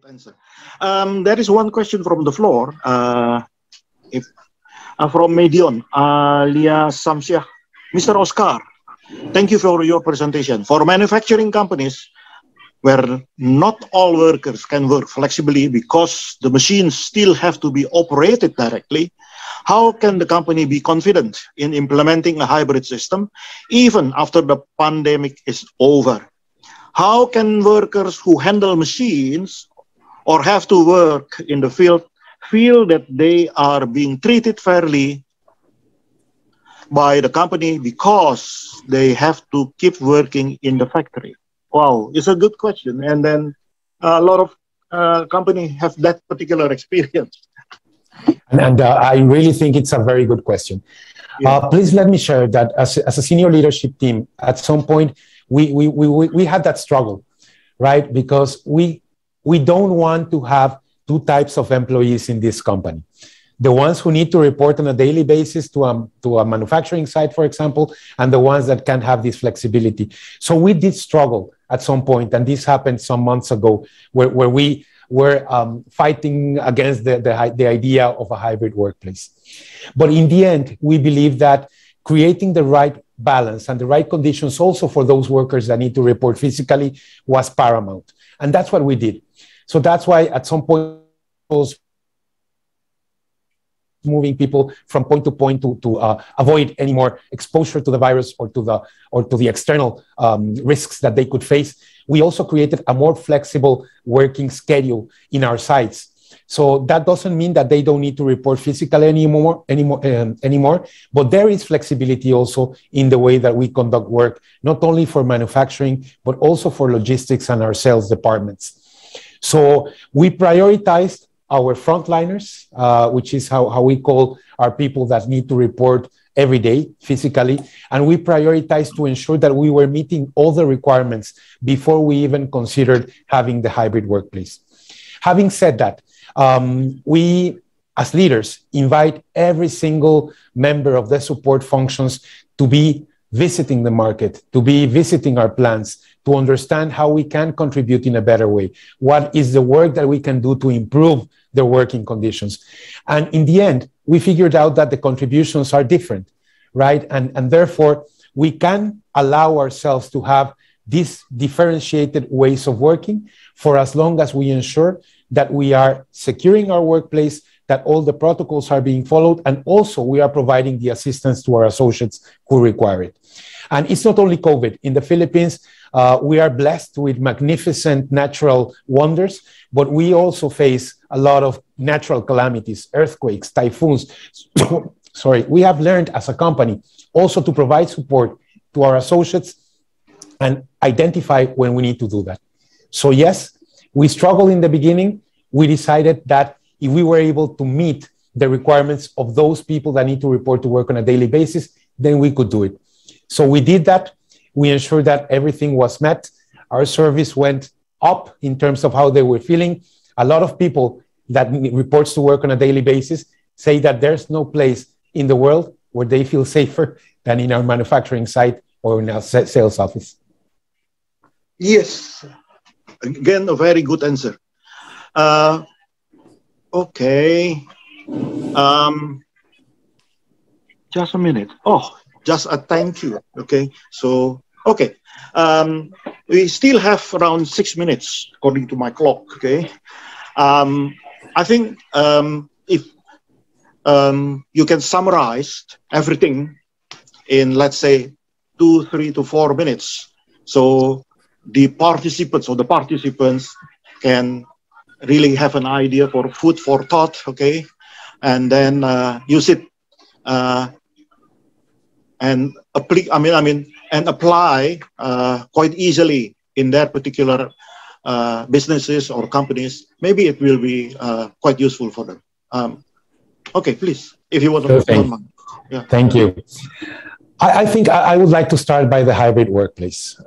Good answer. There is one question from the floor. If from Medion, Lia Samsyah, Mr. Oscar. Thank you for your presentation. For manufacturing companies, where not all workers can work flexibly because the machines still have to be operated directly, how can the company be confident in implementing a hybrid system even after the pandemic is over? How can workers who handle machines or have to work in the field feel that they are being treated fairly by the company because they have to keep working in the factory? Wow, it's a good question. And then a lot of companies have that particular experience. And I really think it's a very good question. Yeah. Please let me share that as a senior leadership team, at some point, we had that struggle, right? Because we don't want to have two types of employees in this company. The ones who need to report on a daily basis to a manufacturing site, for example, and the ones that can have this flexibility. So we did struggle at some point, and this happened some months ago, where we were fighting against the idea of a hybrid workplace. But in the end, we believe that creating the right balance and the right conditions also for those workers that need to report physically was paramount. And that's what we did. So that's why at some point, moving people from point to point to avoid any more exposure to the virus or to the external risks that they could face. We also created a more flexible working schedule in our sites. So that doesn't mean that they don't need to report physically anymore, but there is flexibility also in the way that we conduct work, not only for manufacturing, but also for logistics and our sales departments. So we prioritized our frontliners, which is how we call our people that need to report every day physically. And we prioritized to ensure that we were meeting all the requirements before we even considered having the hybrid workplace. Having said that, we, as leaders, invite every single member of the support functions to be visiting the market, to be visiting our plants, to understand how we can contribute in a better way. What is the work that we can do to improve their working conditions? And in the end, we figured out that the contributions are different, right? And therefore, we can allow ourselves to have these differentiated ways of working for as long as we ensure that we are securing our workplace, that all the protocols are being followed, and also we are providing the assistance to our associates who require it. And it's not only COVID. In the Philippines, we are blessed with magnificent natural wonders, but we also face a lot of natural calamities, earthquakes, typhoons. Sorry, we have learned as a company also to provide support to our associates and identify when we need to do that. So yes, we struggled in the beginning. We decided that if we were able to meet the requirements of those people that need to report to work on a daily basis, then we could do it. So we did that. We ensured that everything was met. Our service went up in terms of how they were feeling. A lot of people that reports to work on a daily basis say that there's no place in the world where they feel safer than in our manufacturing site or in our sales office. Yes. Again, a very good answer. Okay. Just a minute. Oh, just a thank you. Okay. So, okay. We still have around 6 minutes according to my clock. Okay. I think if you can summarize everything in, let's say, 2, 3 to 4 minutes. So the participants can really have an idea for food for thought, okay, and then use it and apply quite easily in their particular businesses or companies. Maybe it will be quite useful for them. Okay, please, if you want to. Sure, yeah. Thank you. I think I would like to start by the hybrid workplace.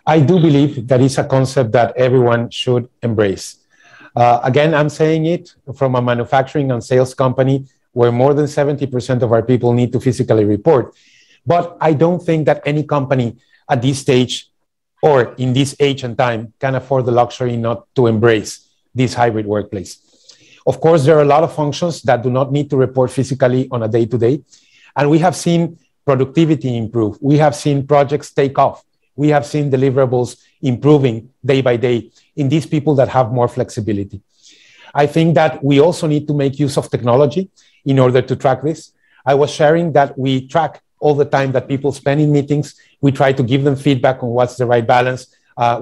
I do believe that it's a concept that everyone should embrace. Again, I'm saying it from a manufacturing and sales company where more than 70% of our people need to physically report. But I don't think that any company at this stage or in this age and time can afford the luxury not to embrace this hybrid workplace. Of course, there are a lot of functions that do not need to report physically on a day-to-day. And we have seen productivity improve. We have seen projects take off. We have seen deliverables improving day by day in these people that have more flexibility. I think that we also need to make use of technology in order to track this. I was sharing that we track all the time that people spend in meetings. We try to give them feedback on what's the right balance.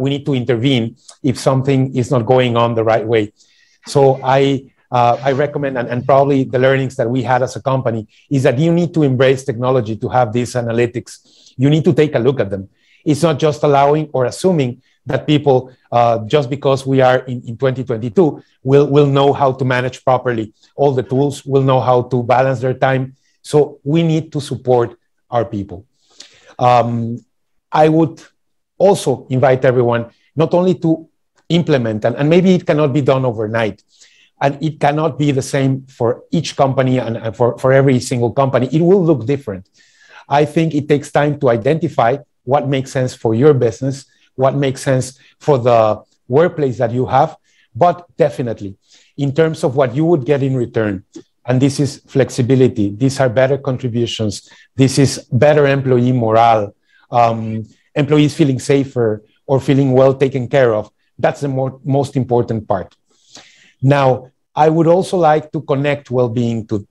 We need to intervene if something is not going on the right way. So I recommend, and probably the learnings that we had as a company, is that you need to embrace technology to have these analytics. You need to take a look at them. It's not just allowing or assuming that people, just because we are in 2022, will know how to manage properly all the tools, will know how to balance their time. So we need to support our people. I would also invite everyone not only to implement, and maybe it cannot be done overnight, and it cannot be the same for each company and for every single company. It will look different. I think it takes time to identify what makes sense for your business, what makes sense for the workplace that you have, but definitely in terms of what you would get in return. And this is flexibility. These are better contributions. This is better employee morale, employees feeling safer or feeling well taken care of. That's the most important part. Now, I would also like to connect well-being to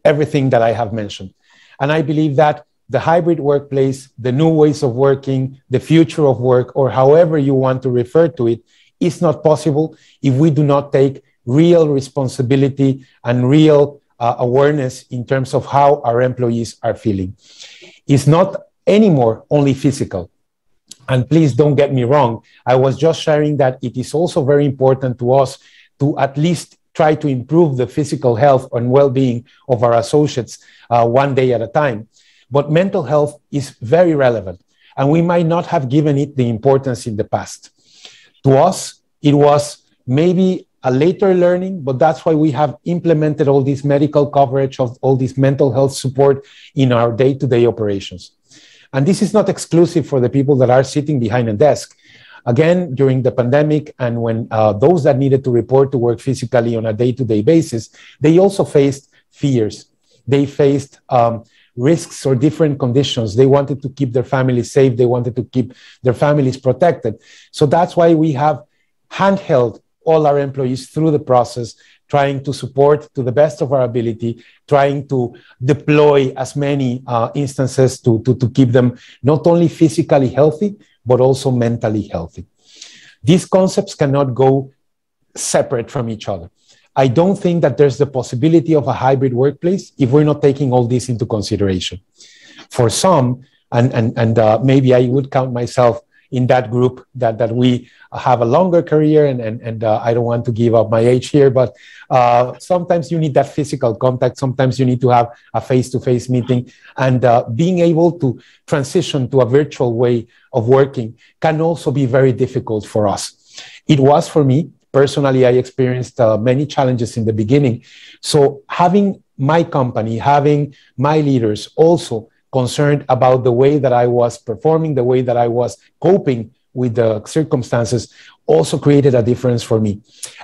everything that I have mentioned. And I believe that the hybrid workplace, the new ways of working, the future of work, or however you want to refer to it, is not possible if we do not take real responsibility and real awareness in terms of how our employees are feeling. It's not anymore only physical. And please don't get me wrong. I was just sharing that it is also very important to us to at least try to improve the physical health and well-being of our associates one day at a time. But mental health is very relevant, and we might not have given it the importance in the past. To us, it was maybe a later learning, but that's why we have implemented all this medical coverage of all this mental health support in our day-to-day operations. And this is not exclusive for the people that are sitting behind a desk. Again, during the pandemic and when those that needed to report to work physically on a day-to-day basis, they also faced fears. They faced risks or different conditions. They wanted to keep their families safe. They wanted to keep their families protected. So that's why we have handheld all our employees through the process, trying to support to the best of our ability, trying to deploy as many instances to keep them not only physically healthy, but also mentally healthy. These concepts cannot go separate from each other. I don't think that there's the possibility of a hybrid workplace if we're not taking all this into consideration. For some, and maybe I would count myself in that group, that we have a longer career, and I don't want to give up my age here, but sometimes you need that physical contact. Sometimes you need to have a face-to-face meeting, and being able to transition to a virtual way of working can also be very difficult for us. It was for me. Personally, I experienced many challenges in the beginning. So having my company, having my leaders also concerned about the way that I was performing, the way that I was coping with the circumstances, also created a difference for me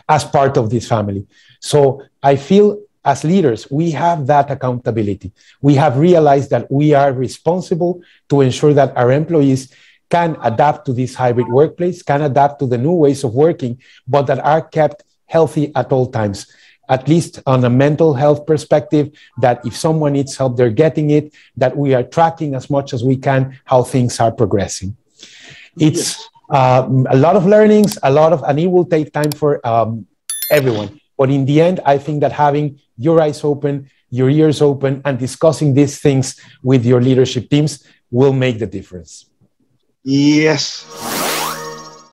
as part of this family. So I feel as leaders, we have that accountability. We have realized that we are responsible to ensure that our employees can adapt to this hybrid workplace, can adapt to the new ways of working, but that are kept healthy at all times. At least on a mental health perspective, that if someone needs help, they're getting it, that we are tracking as much as we can how things are progressing. It's a lot of learnings, and it will take time for everyone. But in the end, I think that having your eyes open, your ears open, and discussing these things with your leadership teams will make the difference. Yes.